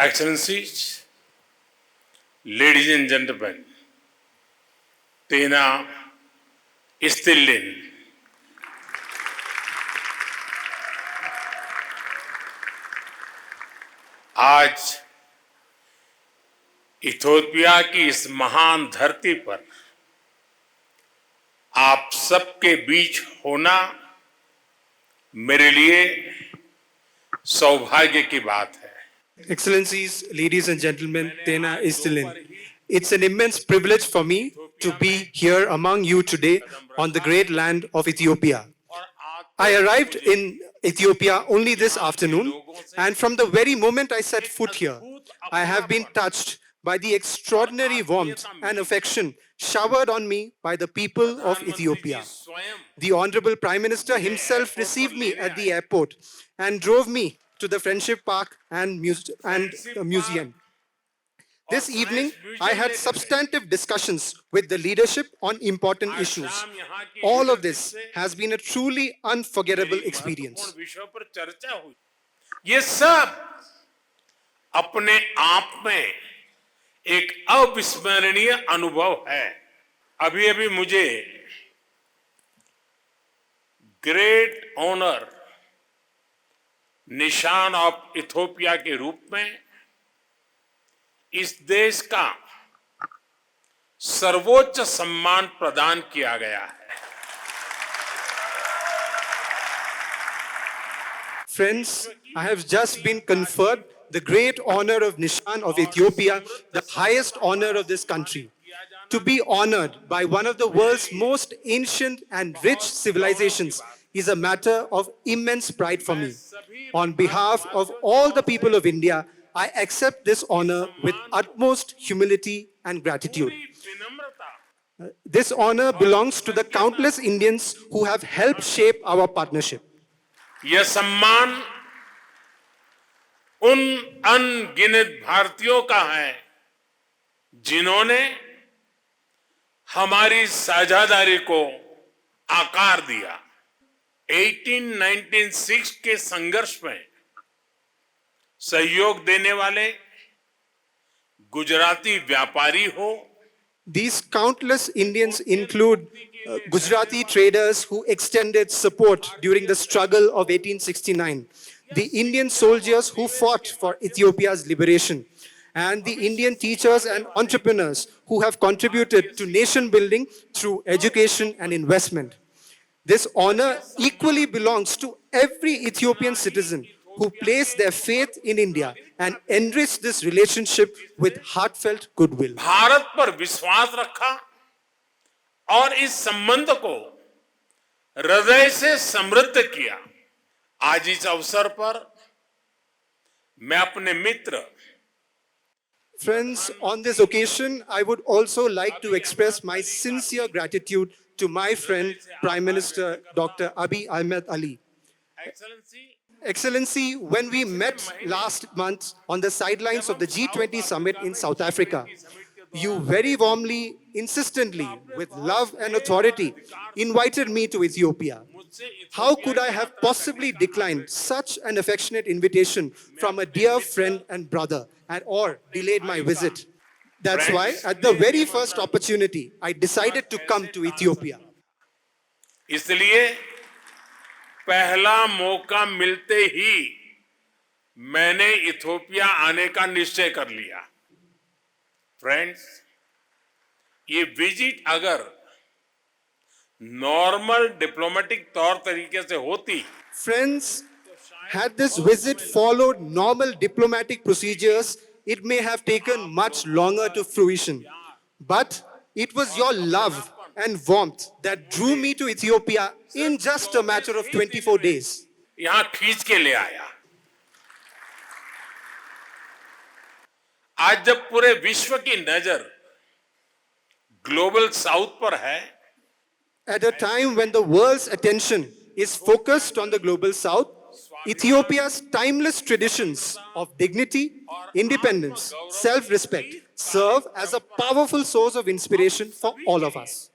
Excellencies, ladies and gentlemen, Tena Istilin. आज Ethiopia की इस महान धरती पर आप सबके बीच होना मेरे लिए सौभाग्य की बात है. Excellencies, ladies and gentlemen, Tena Istilin. It's an immense privilege for me to be here among you today on the great land of Ethiopia. I arrived in Ethiopia only this afternoon, and from the very moment I set foot here, I have been touched by the extraordinary warmth and affection showered on me by the people of Ethiopia. The Honorable Prime Minister himself received me at the airport and drove me to the Friendship Park and museum. This evening, I had substantive discussions with the leadership on important issues. All of this has been a truly unforgettable experience. ये सब अपने आप में एक अविस्मरणीय अनुभव है. अभी अभी मुझे ग्रेट ऑनर निशान ऑफ इथियोपिया के रूप में इस देश का सर्वोच्च सम्मान प्रदान किया गया है. Friends, I have just been conferred the great honor of Nishan of Ethiopia, the highest honor of this country. To be honored by one of the world's most ancient and rich civilizations is a matter of immense pride for me. On behalf of all the people of India, I accept this honor with utmost humility and gratitude. This honor belongs to the countless Indians who have helped shape our partnership. यह सम्मान उन अनगिनत भारतीयों का है जिन्होंने हमारी साझेदारी को आकार दिया. 1896 के संघर्ष में सहयोग देने वाले गुजराती व्यापारी हो. These countless Indians include Gujarati traders who extended support during the struggle of 1869, the Indian soldiers who fought for Ethiopia's liberation, and the Indian teachers and entrepreneurs who have contributed to nation building through education and investment. This honor equally belongs to every Ethiopian citizen who place their faith in India and enrich this relationship with heartfelt goodwill. Bharat पर विश्वास रखा और इस संबंध को हृदय से समृद्ध किया. आज इस अवसर पर मैं अपने मित्र Friends, on this occasion, I would also like to express my sincere gratitude to my friend, Prime Minister Dr. Abiy Ahmed Ali. Excellency, when we met last month on the sidelines of the G20 summit in South Africa, you very warmly, insistently, with love and authority, invited me to Ethiopia. How could I have possibly declined such an affectionate invitation from a dear friend and brother, or delayed my visit? That's why, at the very first opportunity, I decided to come to Ethiopia. इसलिए पहला मौका मिलते ही मैंने Ethiopia आने का निश्चय कर लिया. फ्रेंड्स, ये विजिट अगर नॉर्मल डिप्लोमेटिक तौर तरीके से होती, Friends, had this visit followed normal diplomatic procedures, it may have taken much longer to fruition. But it was your love and warmth that drew me to Ethiopia in just a matter of 24 days. यहां खींच के ले आया. आज जब पूरे विश्व की नजर ग्लोबल साउथ पर है, At a time when the world's attention is focused on the global south, Ethiopia's timeless traditions of dignity, independence, self-respect serve as a powerful source of inspiration for all of us.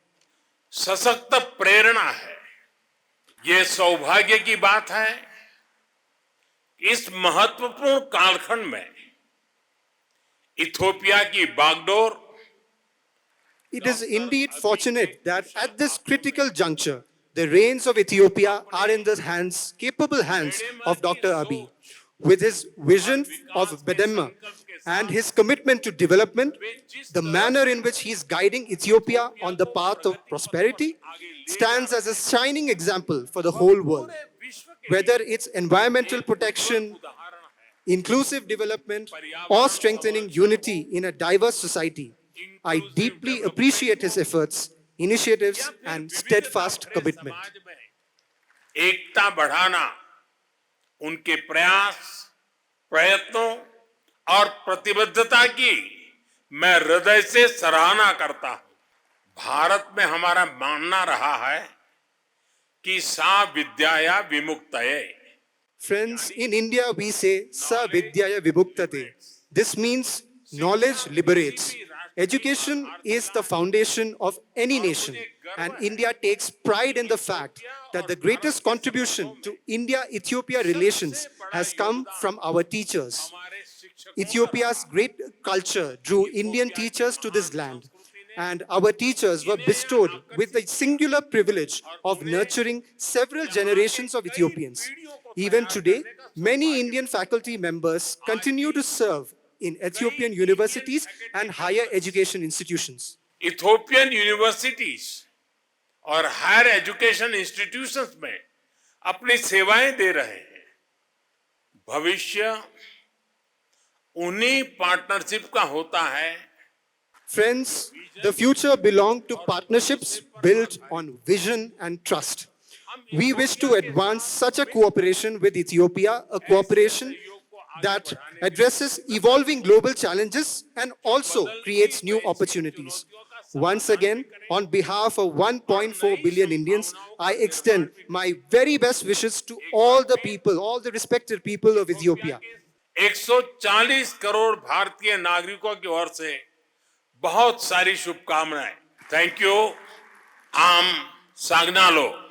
सशक्त प्रेरणा है. ये सौभाग्य की बात है. इस महत्वपूर्ण कालखंड में इथियोपिया की बागडोर It is indeed fortunate that at this critical juncture, the reins of Ethiopia are in the hands, capable hands of Dr. Abiy. With his vision of Bedemma and his commitment to development, the manner in which he is guiding Ethiopia on the path of prosperity stands as a shining example for the whole world. Whether it's environmental protection, inclusive development, or strengthening unity in a diverse society, I deeply appreciate his efforts, initiatives, and steadfast commitment. एकता बढ़ाना उनके प्रयास, प्रयत्नों और प्रतिबद्धता की मैं हृदय से सराहना करता हूं। भारत में हमारा मानना रहा है कि सा विद्याया विमुक्तये। Friends, in India we say Sa Vidyaya Vimuktate. This means knowledge liberates. Education is the foundation of any nation, and India takes pride in the fact that the greatest contribution to India-Ethiopia relations has come from our teachers. Ethiopia's great culture drew Indian teachers to this land, and our teachers were bestowed with the singular privilege of nurturing several generations of Ethiopians. Even today, many Indian faculty members continue to serve in Ethiopian universities and higher education institutions. Ethiopian universities और higher education institutions में अपनी सेवाएं दे रहे हैं। भविष्य उन्हीं partnership का होता है। Friends, the future belongs to partnerships built on vision and trust. We wish to advance such a cooperation with Ethiopia, a cooperation that addresses evolving global challenges and also creates new opportunities. Once again, on behalf of 1.4 billion Indians, I extend my very best wishes to all the people, all the respected people of Ethiopia. 140 crore भारतीय नागरिकों की ओर से बहुत सारी शुभकामनाएं। Thank you. आम सागनालो।